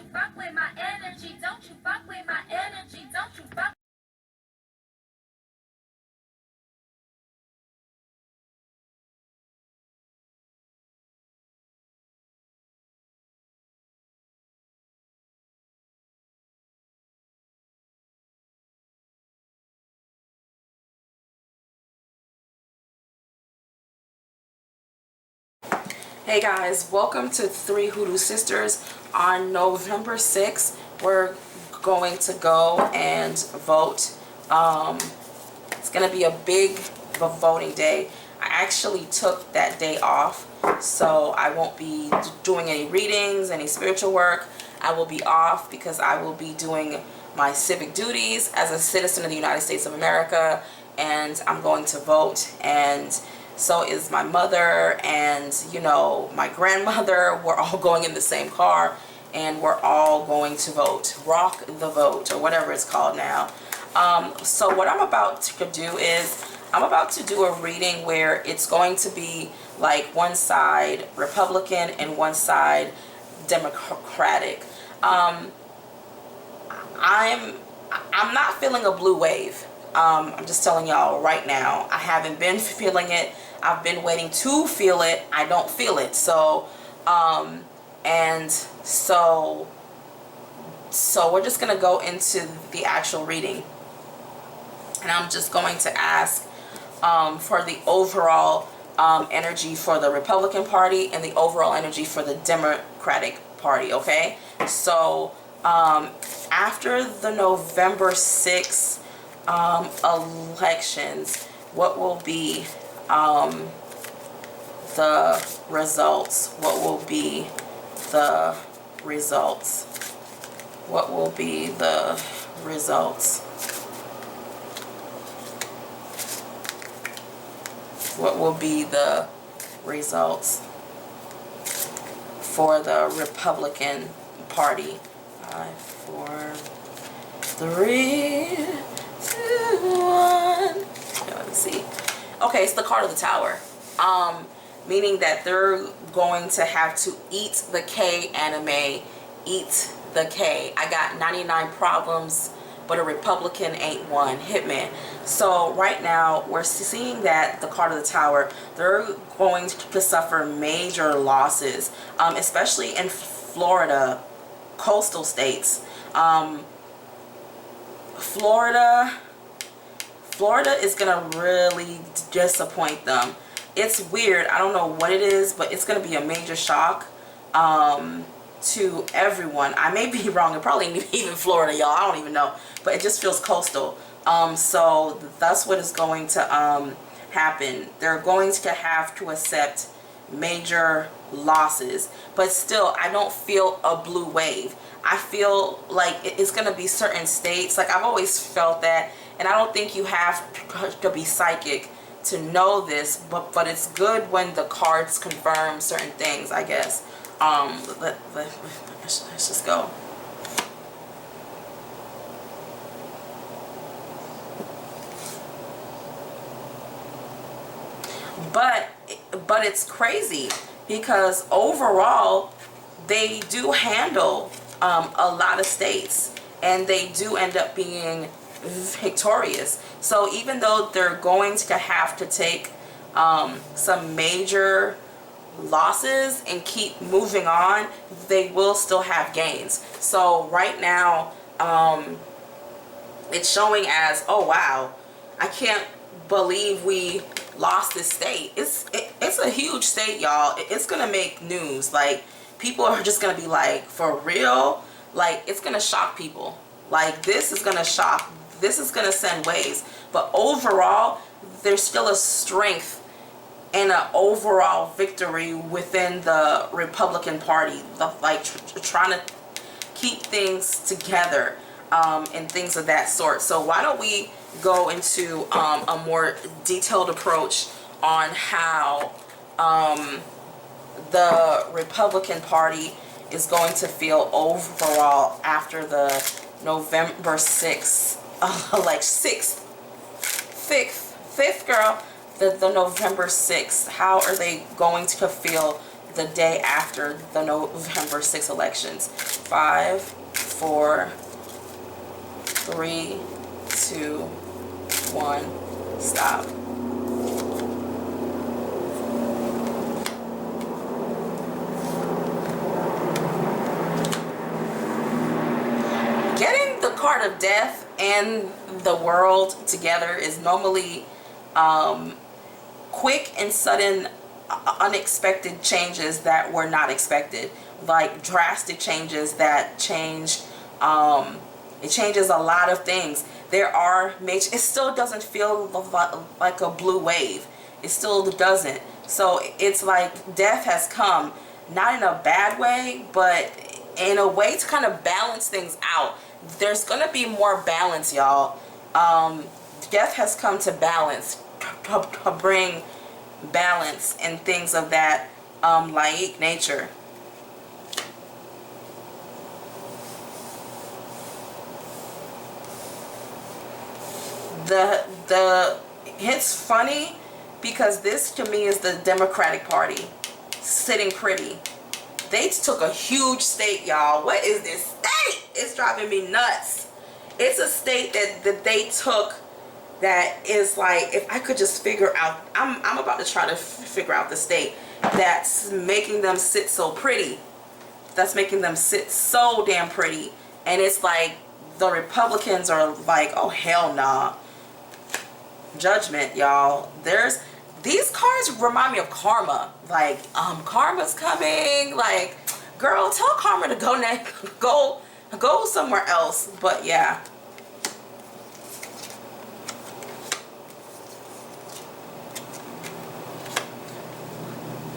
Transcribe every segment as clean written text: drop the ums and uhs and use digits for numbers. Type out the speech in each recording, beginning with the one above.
you fuck with my energy. Don't you fuck with my energy. Don't you fuck. Hey guys, welcome to Three Hoodoo Sisters. On November 6th, we're going to go and vote. It's going to be a big voting day. I actually took that day off, so I won't be doing any readings, any spiritual work. I will be off because I will be doing my civic duties as a citizen of the United States of America, and I'm going to vote. And so is my mother and, you know, my grandmother. We're all going in the same car and we're all going to vote. Rock the vote, or whatever it's called now. So what I'm about to do is I'm about to do a reading where it's going to be like one side Republican and one side Democratic. I'm not feeling a blue wave. I'm just telling y'all right now, I haven't been feeling it. I've been waiting to feel it. I don't feel it. So, so we're just going to go into the actual reading. And I'm just going to ask for the overall energy for the Republican Party and the overall energy for the Democratic Party, okay? So, after the November 6th elections, what will be the results? What will be the results? What will be the results? What will be the results for the Republican Party? 5, 4, 3, 2, 1. Okay, let me see. Okay, it's the card of the Tower. Meaning that they're going to have to eat the K anime. Eat the K. I got 99 problems, but a Republican ain't one. Hitman. So right now we're seeing that the card of the Tower, they're going to suffer major losses, especially in Florida, coastal states. Florida is gonna really disappoint them. It's weird. I don't know what it is, but it's gonna be a major shock to everyone. I may be wrong. It probably ain't even Florida, y'all. I don't even know, but it just feels coastal. So that's what is going to happen. They're going to have to accept major losses, but still I don't feel a blue wave. I feel like it's going to be certain states. Like, I've always felt that, and I don't think you have to be psychic to know this, but it's good when the cards confirm certain things, I guess. Let's just go. But it's crazy because overall they do handle a lot of states and they do end up being victorious. So even though they're going to have to take some major losses and keep moving on, they will still have gains. So right now it's showing as, oh wow, I can't believe we lost this state. It's a huge state, y'all. It's gonna make news. Like, people are just gonna be like, for real? Like, it's gonna shock people. Like, this is gonna shock. This is gonna send waves. But overall, there's still a strength and an overall victory within the Republican Party. Like, trying to keep things together and things of that sort. So why don't we go into a more detailed approach on how the Republican Party is going to feel overall after the November 6th, like 6th, 5th girl, the November 6th. How are they going to feel the day after the November 6 elections. 5, 4, 3, 2, 1, stop. Getting the card of death and the world together is normally quick and sudden, unexpected changes that were not expected, like drastic changes that change. It changes a lot of things. There are major. It still doesn't feel like a blue wave. It still doesn't. So it's like death has come, not in a bad way, but in a way to kind of balance things out. There's gonna be more balance, y'all. Death has come to balance, to bring balance and things of that like nature. It's funny because this to me is the Democratic Party sitting pretty. They took a huge state, y'all. What is this state? It's driving me nuts. It's a state that they took that is like, if I could just figure out, I'm about to try to figure out the state that's making them sit so pretty. That's making them sit so damn pretty. And it's like the Republicans are like, oh hell nah. Judgment, y'all. These cards remind me of karma. Like, karma's coming. Like, girl, tell karma to go somewhere else. But yeah.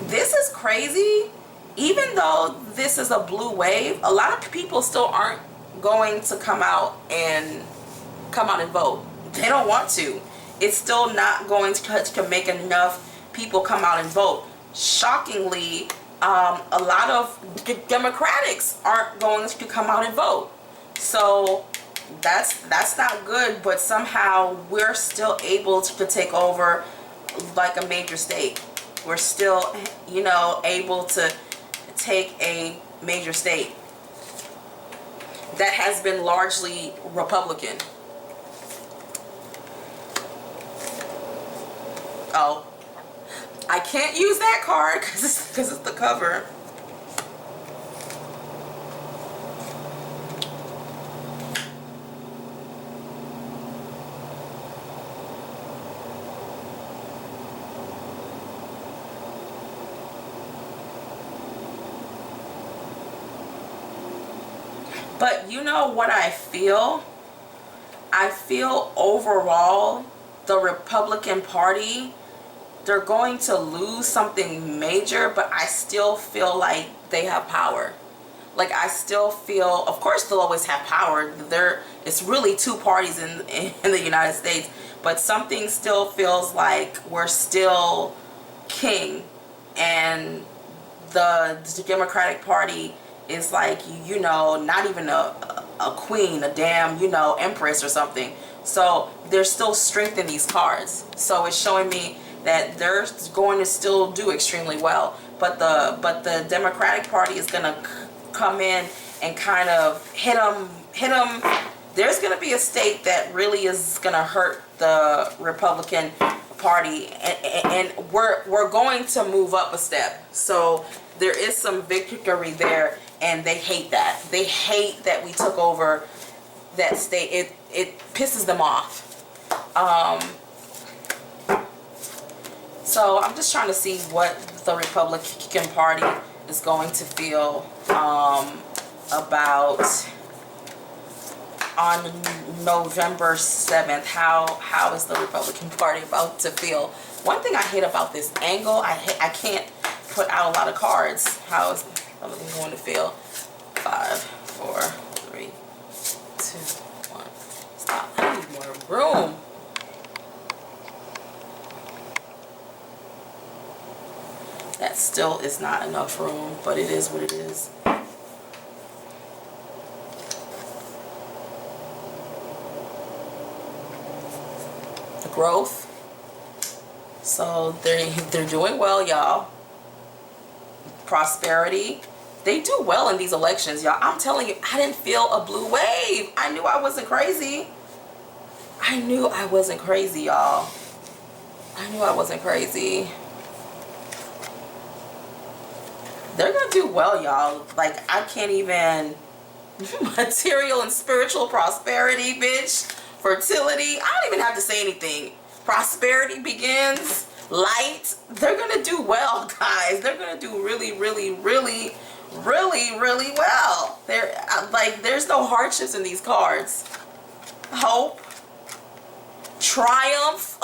This is crazy. Even though this is a blue wave, a lot of people still aren't going to come out and vote. They don't want to. It's still not going to make enough people come out and vote. Shockingly, a lot of Democrats aren't going to come out and vote. So that's not good, but somehow we're still able to take over like a major state. We're still, you know, able to take a major state that has been largely Republican. Oh, I can't use that card because it's the cover. But you know what I feel? I feel overall the Republican Party, they're going to lose something major, but I still feel like they have power. Like, I still feel, of course they'll always have power. It's really two parties in the United States, but something still feels like we're still king, and the Democratic Party is like, you know, not even a queen, a damn, you know, empress or something. So there's still strength in these cards. So it's showing me that they're going to still do extremely well. But the Democratic Party is going to come in and kind of hit them. There's going to be a state that really is going to hurt the Republican Party, and we're going to move up a step. So there is some victory there, and they hate that. They hate that we took over that state. It pisses them off. So I'm just trying to see what the Republican Party is going to feel about on November 7th. How is the Republican Party about to feel? One thing I hate about this angle, I can't put out a lot of cards. How is everything going to feel? 5, 4, 3, 2, 1. Stop. I need more room. That still is not enough room, but it is what it is. The growth. So they're doing well, y'all. prosperity. They do well in these elections, y'all. I'm telling you, I didn't feel a blue wave. I knew I wasn't crazy. I knew I wasn't crazy, y'all. I knew I wasn't crazy. They're gonna do well, y'all. Like, I can't even. Material and spiritual prosperity, bitch. Fertility. I don't even have to say anything. Prosperity begins. Light. They're gonna do well, guys. They're gonna do really, really, really, really, really well. Like, there's no hardships in these cards. Hope. Triumph.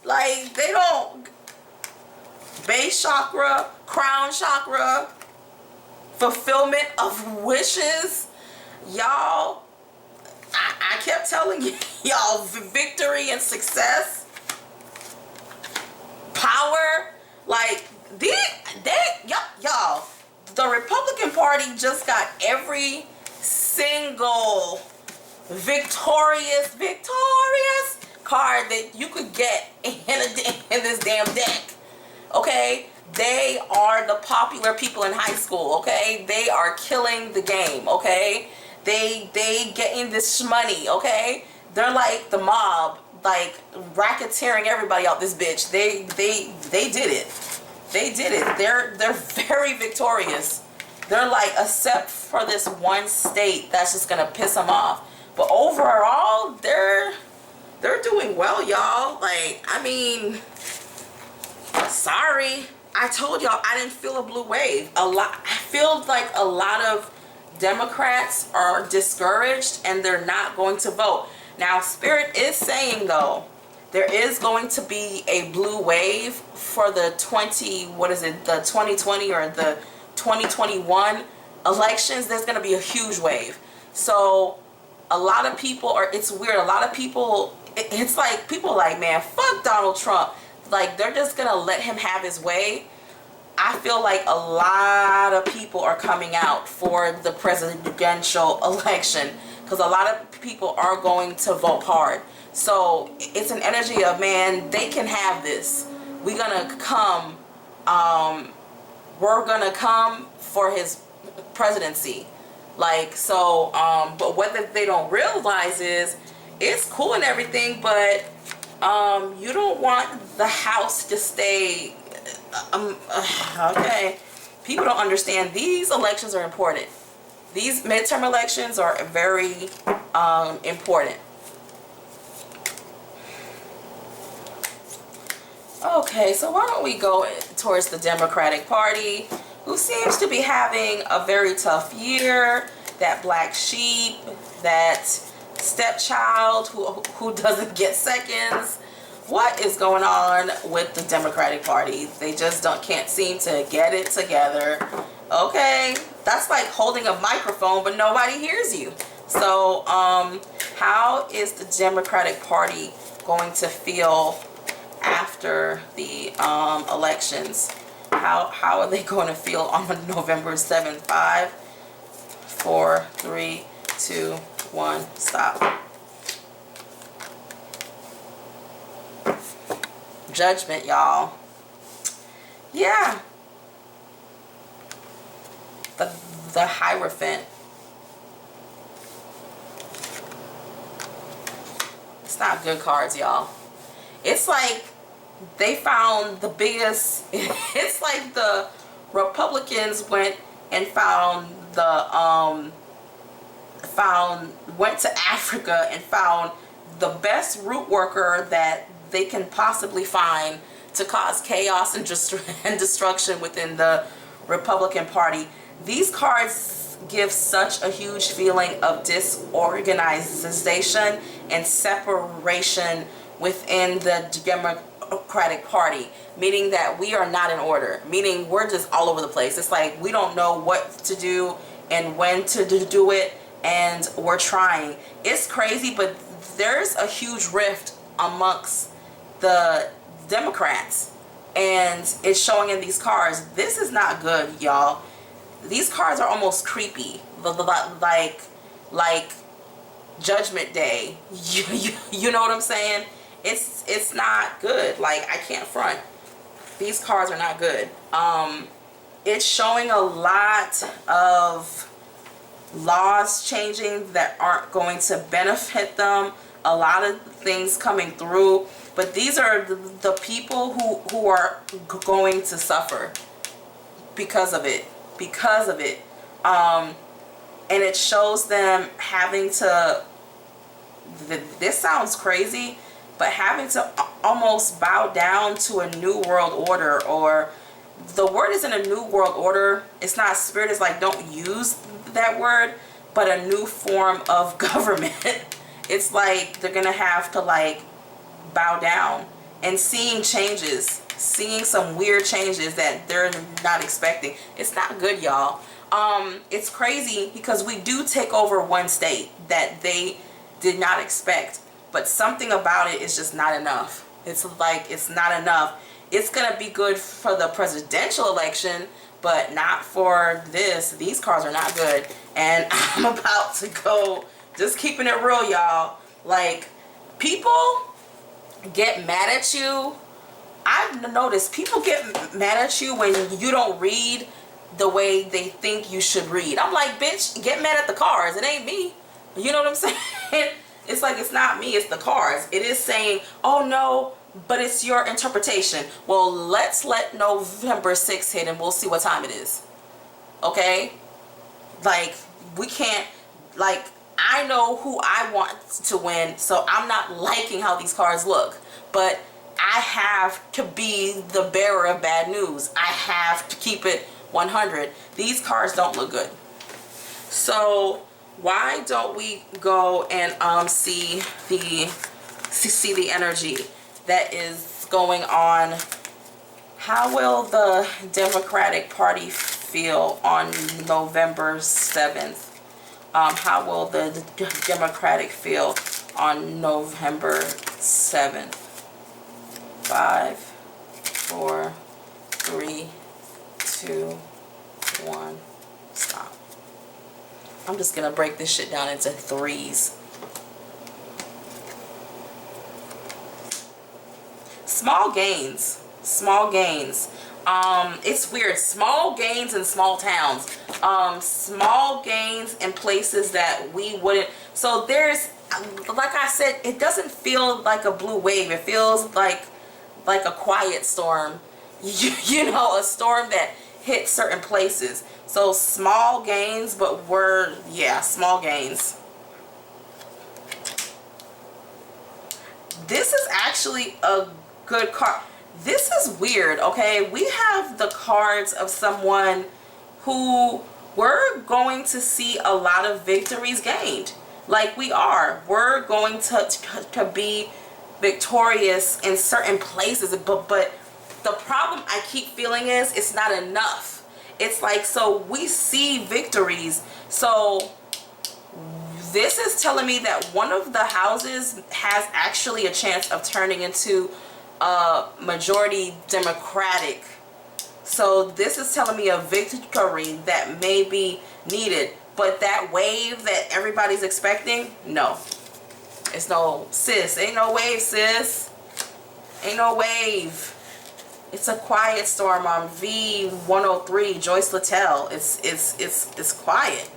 Like, they don't. Base chakra. Crown chakra. Fulfillment of wishes. Y'all, I kept telling y'all, victory and success. Power. Like, y'all, the Republican Party just got every single victorious card that you could get in this damn deck. Okay? They are the popular people in high school, okay? They are killing the game, okay? They getting this money, okay? They're like the mob, like racketeering everybody out this bitch. They did it. They did it. They're very victorious. They're like, except for this one state that's just gonna piss them off. But overall, they're doing well, y'all. Like, I mean, sorry. I told y'all I didn't feel a blue wave. I feel like a lot of Democrats are discouraged and they're not going to vote. Now, Spirit is saying, though, there is going to be a blue wave for the 2020 or the 2021 elections. There's going to be a huge wave. So a lot of people are, it's weird. A lot of people, it's like, people are like, man, fuck Donald Trump. Like, they're just gonna let him have his way. I feel like a lot of people are coming out for the presidential election because a lot of people are going to vote hard. So it's an energy of, man, they can have this. We're gonna come. We're gonna come for his presidency. Like, so, but what they don't realize is, it's cool and everything, but you don't want the house to stay, okay. People don't understand these elections are important. These midterm elections are very important. Okay, so why don't we go towards the Democratic Party, who seems to be having a very tough year. That black sheep, that stepchild who doesn't get seconds. What is going on with the Democratic Party? They just can't seem to get it together. Okay, that's like holding a microphone but nobody hears you. So how is the Democratic Party going to feel after the elections? How are they going to feel on November 7th? 5, 4, 3, 2, 1, stop. Judgment, y'all. Yeah. The Hierophant. It's not good cards, y'all. It's like they found the biggest. It's like the Republicans went and went to Africa and found the best root worker that they can possibly find to cause chaos and destruction within the Republican Party. These cards give such a huge feeling of disorganization and separation within the Democratic Party, meaning that we are not in order, meaning we're just all over the place. It's like we don't know what to do and when to do it, and we're trying. It's crazy, but there's a huge rift amongst the Democrats, and it's showing in these cards. This is not good, y'all. These cards are almost creepy, like Judgment Day. You know what I'm saying? It's not good. Like, I can't front. These cards are not good. It's showing a lot of laws changing that aren't going to benefit them. A lot of things coming through. But these are the people who are going to suffer because of it. Because of it. And it shows them having to, this sounds crazy, but having to almost bow down to a new world order, or the word isn't a new world order. It's not spirit. It's like, don't use that word, but a new form of government. It's like they're going to have to like bow down, and seeing changes, seeing some weird changes that they're not expecting. It's not good, y'all. It's crazy because we do take over one state that they did not expect, but something about it is just not enough. It's like, it's not enough. It's gonna be good for the presidential election, but not for this. These cards are not good. And I'm about to go, just keeping it real, y'all. Like, people get mad at you. I've noticed people get mad at you when you don't read the way they think you should read. I'm like, bitch, get mad at the cards. It ain't me. You know what I'm saying? It's like, it's not me, it's the cards. It is saying, oh no, but it's your interpretation. Well, let's let November 6th hit and we'll see what time it is. Okay? Like, we can't, like, I know who I want to win, so I'm not liking how these cards look. But I have to be the bearer of bad news. I have to keep it 100. These cards don't look good. So why don't we go and see the energy that is going on? How will the Democratic Party feel on November 7th? How will the Democratic feel on November 7th? 5, 4, 3, 2, 1, stop. I'm just gonna break this shit down into threes. Small gains. Small gains. It's weird. Small gains in small towns. Small gains in places that we wouldn't. So there's, like I said, it doesn't feel like a blue wave. It feels like a quiet storm. You know, a storm that hit certain places. So small gains, but small gains. This is actually a good card. This is weird, okay? We have the cards of someone who we're going to see a lot of victories gained. Like, we are. We're going to be victorious in certain places, but the problem I keep feeling is it's not enough. It's like, so we see victories. So this is telling me that one of the houses has actually a chance of turning into a majority Democratic. So this is telling me a victory that may be needed. But that wave that everybody's expecting, no. It's no, sis. Ain't no wave, sis. Ain't no wave. It's a quiet storm on V103, Joyce Littell. It's quiet.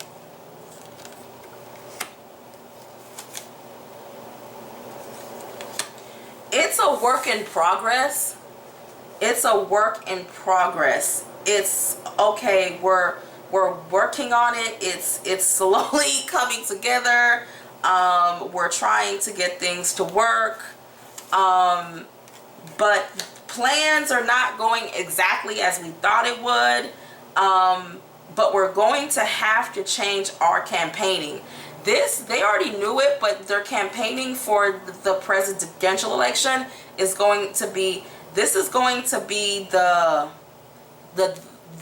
It's a work in progress. It's a work in progress. It's okay. We're working on it. It's slowly coming together. We're trying to get things to work. But plans are not going exactly as we thought it would. But we're going to have to change our campaigning. They already knew it, but their campaigning for the presidential election is going to be, this is going to be the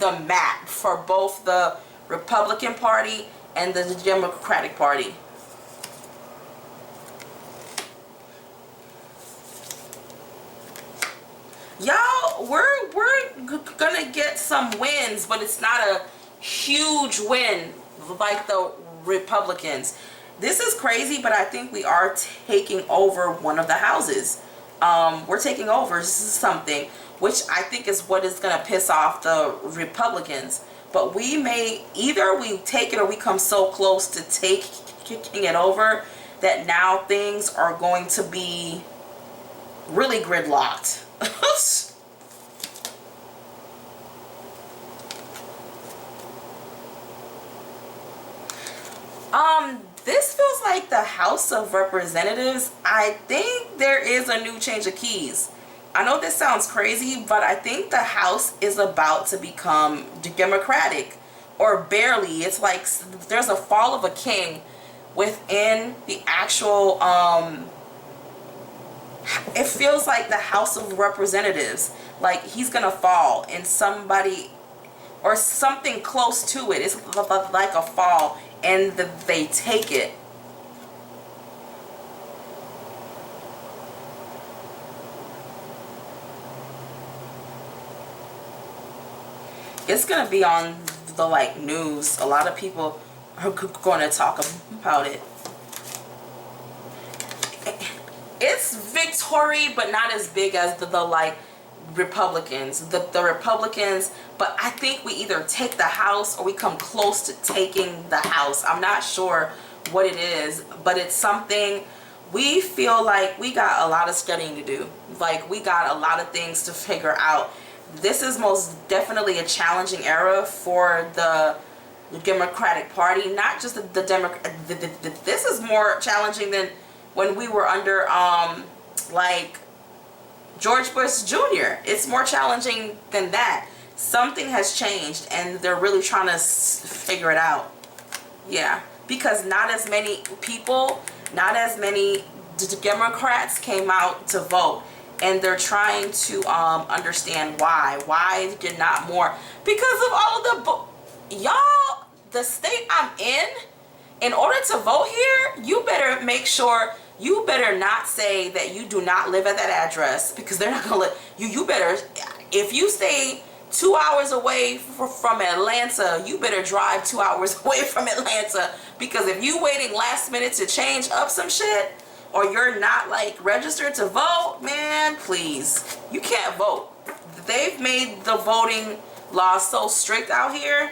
map for both the Republican Party and the Democratic Party. Y'all, we're gonna get some wins, but it's not a huge win like the Republicans. This is crazy, but I think we are taking over one of the houses. we're taking over something, which I think is what is going to piss off the Republicans. But we may, either we take it or we come so close to taking it over that now things are going to be really gridlocked. This feels like the House of Representatives. I think there is a new change of keys. I know this sounds crazy, but I think the House is about to become Democratic, or barely. It's like there's a fall of a king within the actual, it feels like the House of Representatives, like he's gonna fall and somebody or something close to it. It's like a fall and they take it. It's gonna be on the like news. A lot of people are going to talk about it. It's victory, but not as big as the like Republicans. The Republicans, but I think we either take the House or we come close to taking the House. I'm not sure what it is, but it's something. We feel like we got a lot of studying to do. Like we got a lot of things to figure out. This is most definitely a challenging era for the Democratic Party. Not just the Democrat. This is more challenging than when we were under like George Bush Jr. It's more challenging than that. Something has changed and they're really trying to figure it out. Yeah, because not as many people, not as many Democrats came out to vote, and they're trying to understand why. Why did not more? Because of all of the y'all, the state I'm in order to vote here, you better make sure. You better not say that you do not live at that address, because they're not gonna let you. You better, if you stay 2 hours away from Atlanta, you better drive 2 hours away from Atlanta, because if you waiting last minute to change up some shit, or you're not like registered to vote, man, please, you can't vote. They've made the voting law so strict out here.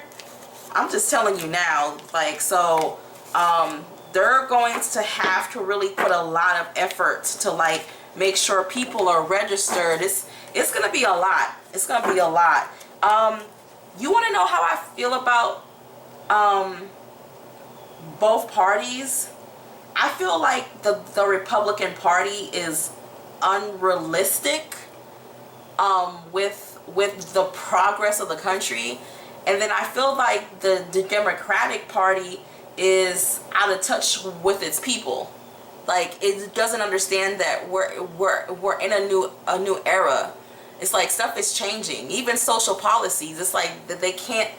I'm just telling you now, like, so they're going to have to really put a lot of effort to like make sure people are registered. It's gonna be a lot. It's gonna be a lot. You want to know how I feel about both parties? I feel like the Republican Party is unrealistic with the progress of the country, and then I feel like the Democratic Party is out of touch with its people. Like it doesn't understand that we're in a new era. It's like stuff is changing. Even social policies, it's like that they can't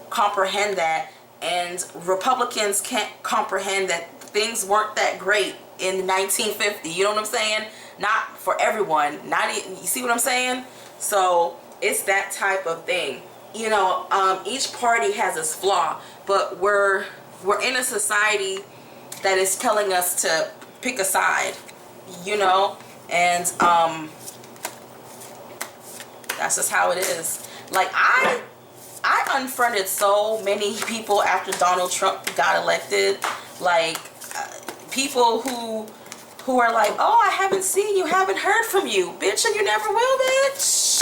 comprehend that, and Republicans can't comprehend that things weren't that great in 1950. You know what I'm saying? Not for everyone. You see what I'm saying? So it's that type of thing. You know, each party has its flaw, but we're in a society that is telling us to pick a side, you know, and that's just how it is. Like I unfriended so many people after Donald Trump got elected, like people who are like, oh, I haven't seen you, haven't heard from you, bitch, and you never will, bitch.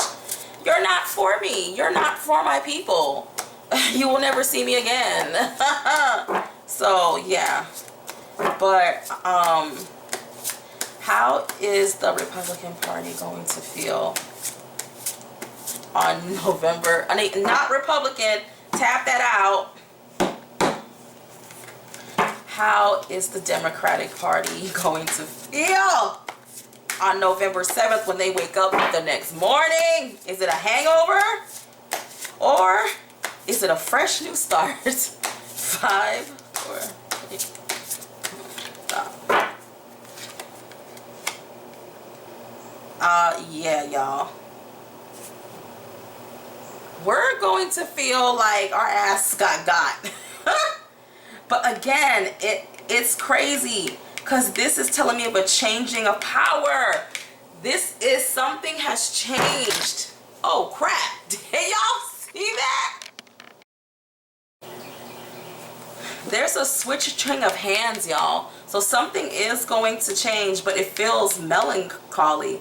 You're not for me. You're not for my people. You will never see me again. So yeah, but how is the Republican Party going to feel on November? I mean, not Republican, tap that out. How is the Democratic Party going to feel on November 7th when they wake up the next morning? Is it a hangover, or is it a fresh new start? 5, 4, 3, stop. Yeah, y'all. We're going to feel like our ass got. But again, it's crazy, because this is telling me of a changing of power. This is something has changed. Oh crap. Did y'all see that? There's a switching of hands, y'all. So something is going to change, but it feels melancholy.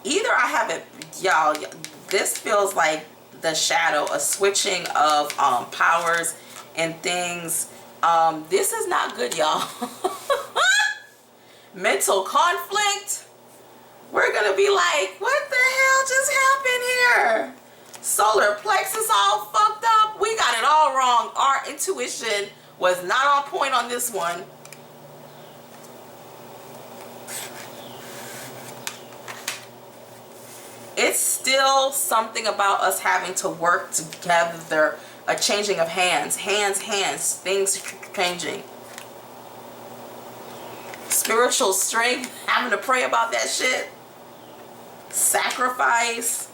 Either I have it, y'all, this feels like the shadow, a switching of powers and things. This is not good, y'all. Mental conflict. We're gonna be like, what the hell just happened here? Solar plexus all fucked up. We got it all wrong. Our intuition was not on point on this one. It's still something about us having to work together, a changing of hands, things changing. Spiritual strength, having to pray about that shit. Sacrifice,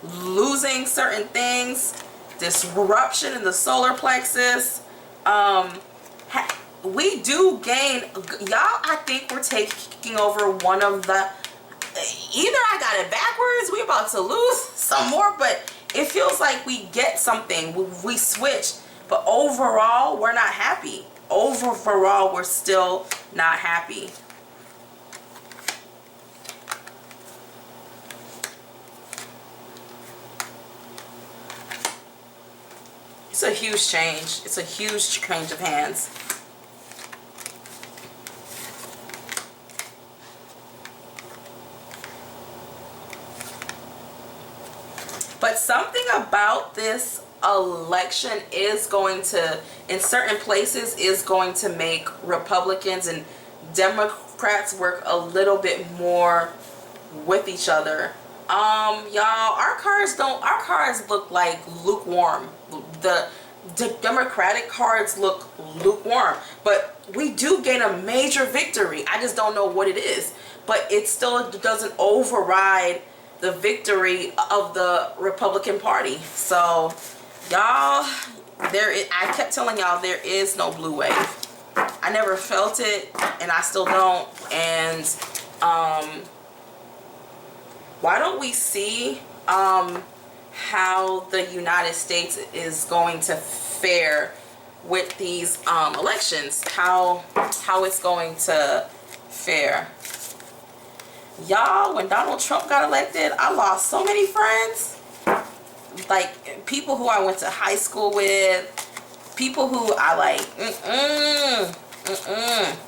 losing certain things, disruption in the solar plexus. We do gain, y'all, I think we're taking over one of the, either I got it backwards, we about to lose some more, but it feels like we get something, we switch, but overall we're not happy. Overall we're still not happy. It's a huge change. It's a huge change of hands. But something about this election is going to, in certain places, is going to make Republicans and Democrats work a little bit more with each other. Y'all, our cars look like lukewarm. The Democratic cards look lukewarm, but we do gain a major victory. I just don't know what it is, but it still doesn't override the victory of the Republican Party. So y'all, I kept telling y'all there is no blue wave. I never felt it, and I still don't. And why don't we see how the United States is going to fare with these elections, how it's going to fare. Y'all, when Donald Trump got elected, I lost so many friends, like people who I went to high school with, people who I like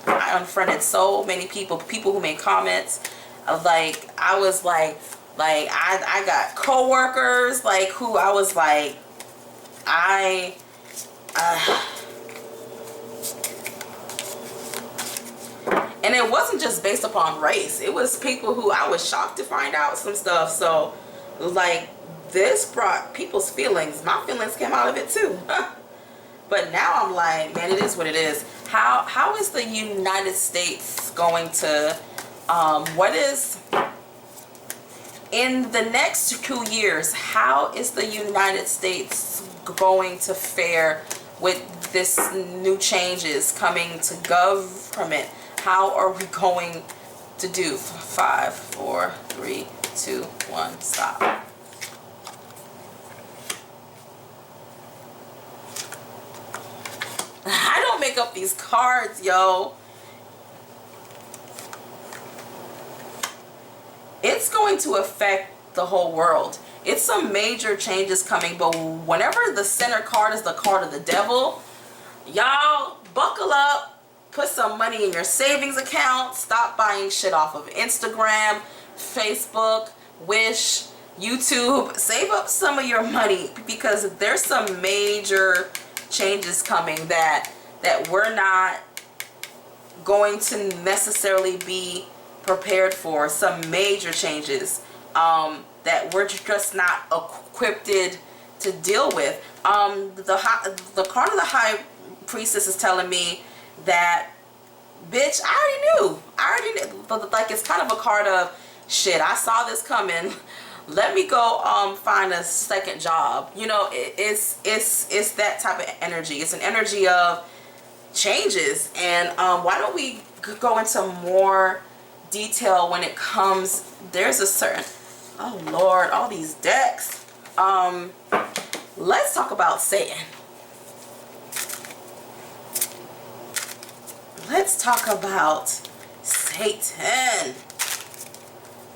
I unfriended so many people who made comments of, like, I was like I got co-workers like who I was like, and it wasn't just based upon race. It was people who I was shocked to find out some stuff. So like, this brought people's feelings. My feelings came out of it too. But now I'm like, man, it is what it is. How is the United States going to what is in the next 2 years, how is the United States going to fare with this new changes coming to government? How are we going to do? 5, 4, 3, 2, 1, stop. I don't make up these cards, yo. It's going to affect the whole world. It's some major changes coming, but whenever the center card is the card of the devil, y'all buckle up, put some money in your savings account, stop buying shit off of Instagram, Facebook, Wish, YouTube. Save up some of your money, because there's some major changes coming that we're not going to necessarily be prepared for. Some major changes that we're just not equipped to deal with. The card of the High Priestess is telling me that, bitch, I already knew. Like, it's kind of a card of, shit, I saw this coming. Let me go find a second job. You know, it's that type of energy. It's an energy of changes. And why don't we go into more detail when it comes. There's a certain, oh Lord, all these decks. Let's talk about Satan. Let's talk about Satan.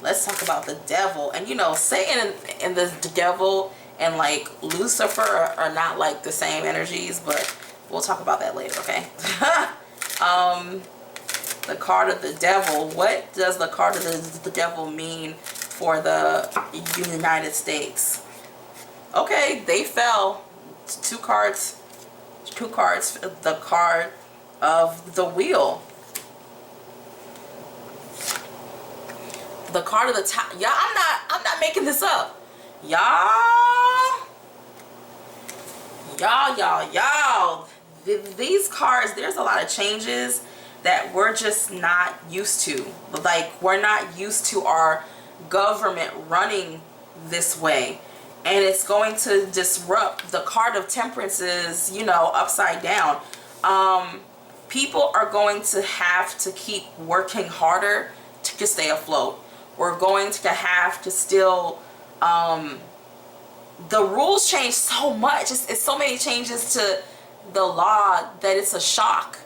Let's talk about the devil. And you know, Satan and the devil and like Lucifer are not like the same energies, but we'll talk about that later, okay? The card of the devil. What does the card of the devil mean for the United States? Okay, they fell. Two cards. The card of the wheel. The card of the top. Y'all, I'm not making this up. Y'all. These cards, there's a lot of changes that we're just not used to. Like, we're not used to our government running this way. And it's going to disrupt. The card of temperance is, you know, upside down. People are going to have to keep working harder to stay afloat. We're going to have to still, the rules change so much. It's so many changes to the law that it's a shock.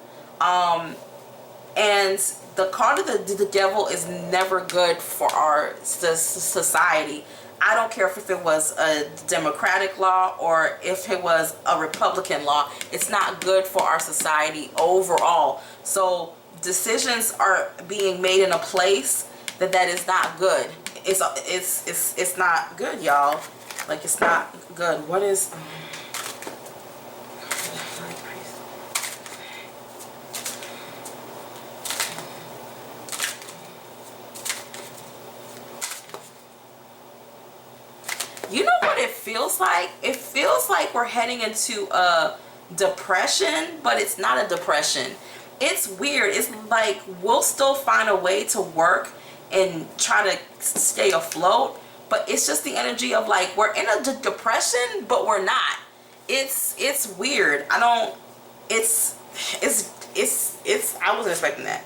And the card of the devil is never good for our society. I don't care if it was a Democratic law or if it was a Republican law. It's not good for our society overall. So decisions are being made in a place that is not good. It's not good, y'all. Like, it's not good. What is you know what it feels like? It feels like we're heading into a depression, but it's not a depression. It's weird. It's like we'll still find a way to work and try to stay afloat, but it's just the energy of like we're in a depression, but we're not. It's weird. It's I wasn't expecting that.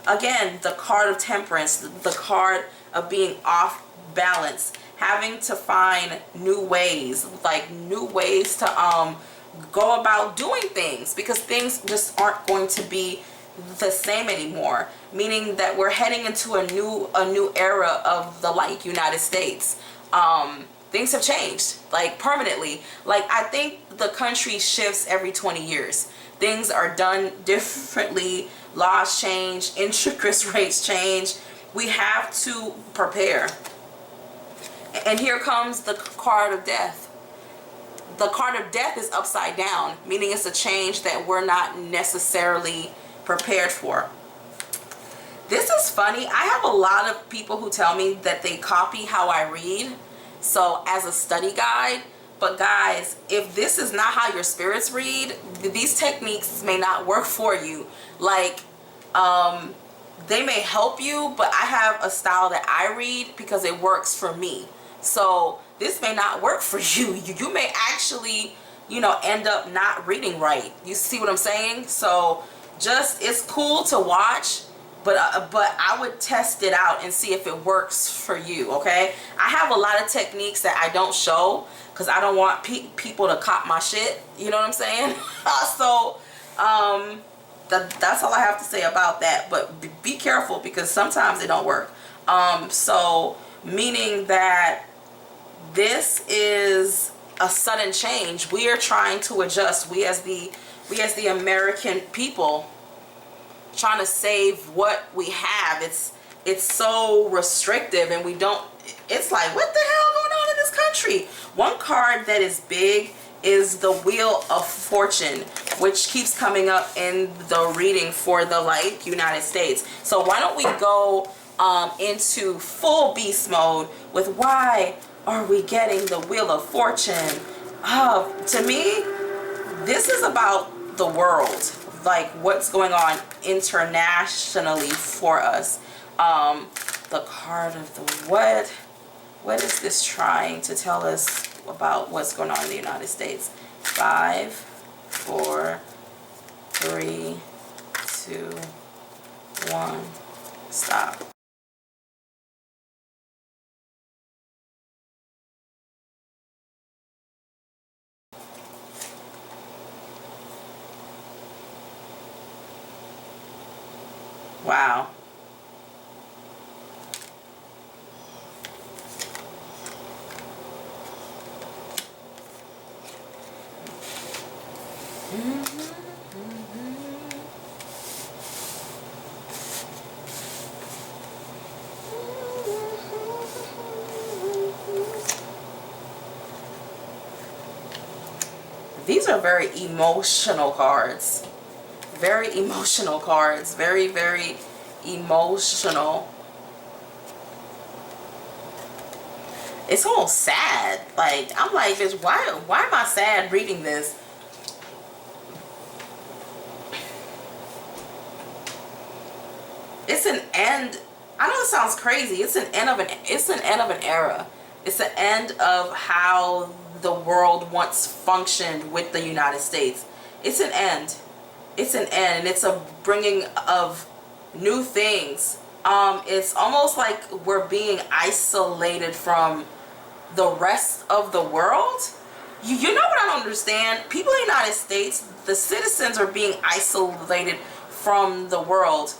Again, the card of temperance, the card of being off balance, having to find new ways, like new ways to go about doing things, because things just aren't going to be the same anymore, meaning that we're heading into a new era of the like United States. Things have changed, like permanently. Like, I think the country shifts every 20 years. Things are done differently, laws change, interest rates change. We have to prepare. And here comes the card of death. The card of death is upside down, meaning it's a change that we're not necessarily prepared for. This is funny. I have a lot of people who tell me that they copy how I read, so as a study guide. But guys, if this is not how your spirits read, these techniques may not work for you. Like, they may help you, but I have a style that I read because it works for me. So this may not work for you. You may actually, you know, end up not reading right. You see what I'm saying? So just, it's cool to watch, but I would test it out and see if it works for you, okay? I have a lot of techniques that I don't show because I don't want people to cop my shit. You know what I'm saying? So that's all I have to say about that. But be careful, because sometimes it don't work. So meaning that this is a sudden change. We are trying to adjust. We as the American people, trying to save what we have. It's so restrictive, and we don't, it's like, what the hell going on in this country? One card that is big is the Wheel of Fortune, which keeps coming up in the reading for the like United States. So why don't we go into full beast mode with why are we getting the Wheel of Fortune? To me, this is about the world, like what's going on internationally for us. The card of the what is this trying to tell us about what's going on in the United States? 5, 4, 3, 2, 1. Stop. Wow. These are very emotional cards. Very emotional cards. Very, very emotional. It's almost sad. Like, I'm like, bitch, why am I sad reading this? It's an end. I know it sounds crazy. It's an end of an era. It's the end of how the world once functioned with the United States. It's an end. It's an end. It's a bringing of new things. It's almost like we're being isolated from the rest of the world. You know what I don't understand? People in the United States, the citizens are being isolated from the world.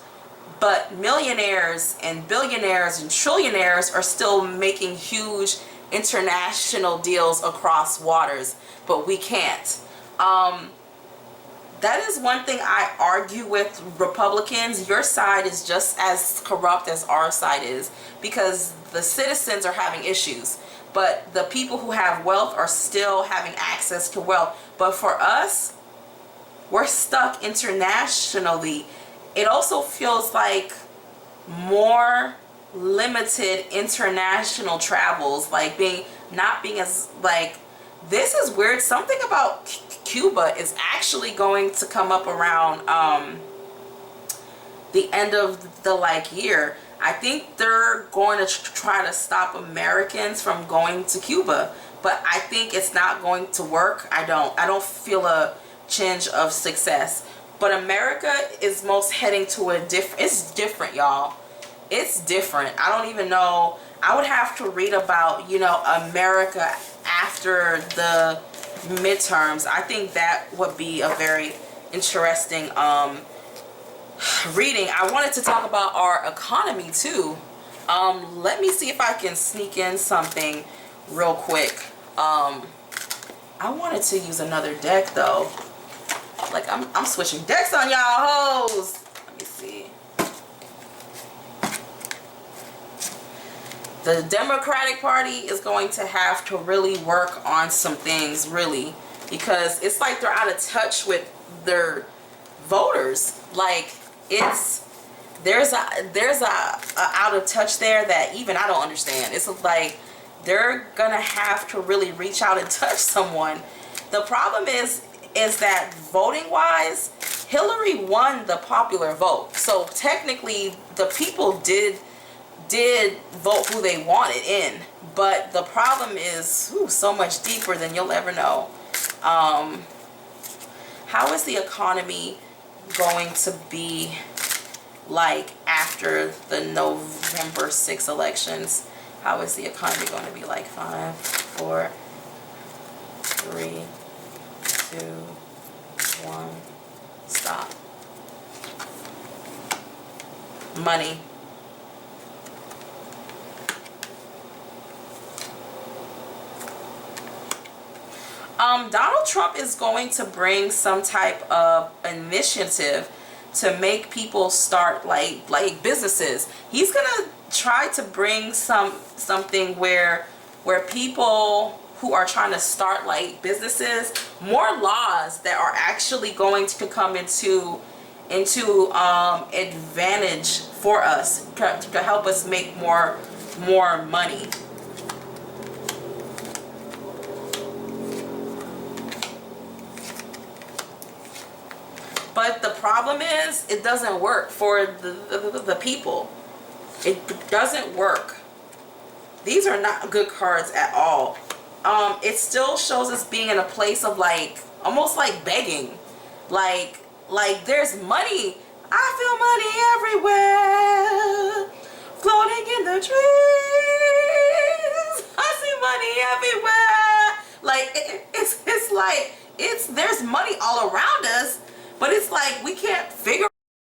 But millionaires and billionaires and trillionaires are still making huge international deals across waters, but we can't. That is one thing I argue with Republicans. Your side is just as corrupt as our side is, because the citizens are having issues, but the people who have wealth are still having access to wealth. But for us, we're stuck internationally. It also feels like more limited international travels, like not being as, like, this is weird. Something about Cuba is actually going to come up around the end of the year. I think they're going to try to stop Americans from going to Cuba, but I think it's not going to work. I don't feel a change of success. But America is most heading to a different, it's different, y'all. It's different. I don't even know. I would have to read about, you know, America after the midterms. I think that would be a very interesting reading. I wanted to talk about our economy too. Let me see if I can sneak in something real quick. I wanted to use another deck though. Like, I'm switching decks on y'all hoes. Let me see. The Democratic Party is going to have to really work on some things, really, because it's like they're out of touch with their voters. Like, there's a out of touch there that even I don't understand. It's like they're gonna have to really reach out and touch someone. The problem is that voting wise, Hillary won the popular vote. So technically the people did vote who they wanted in. But the problem is so much deeper than you'll ever know. How is the economy going to be like after the November 6 elections? How is the economy going to be like? 5, 4, 3, 2, 1, stop. Money. Donald Trump is going to bring some type of initiative to make people start like businesses. He's gonna try to bring something where people who are trying to start like businesses, more laws that are actually going to come into advantage for us to help us make more money. But the problem is, it doesn't work for the people. It doesn't work. These are not good cards at all. It still shows us being in a place of like, almost like begging. Like there's money. I feel money floating in the trees. I see money everywhere. Like it's like there's money all around us, but it's like we can't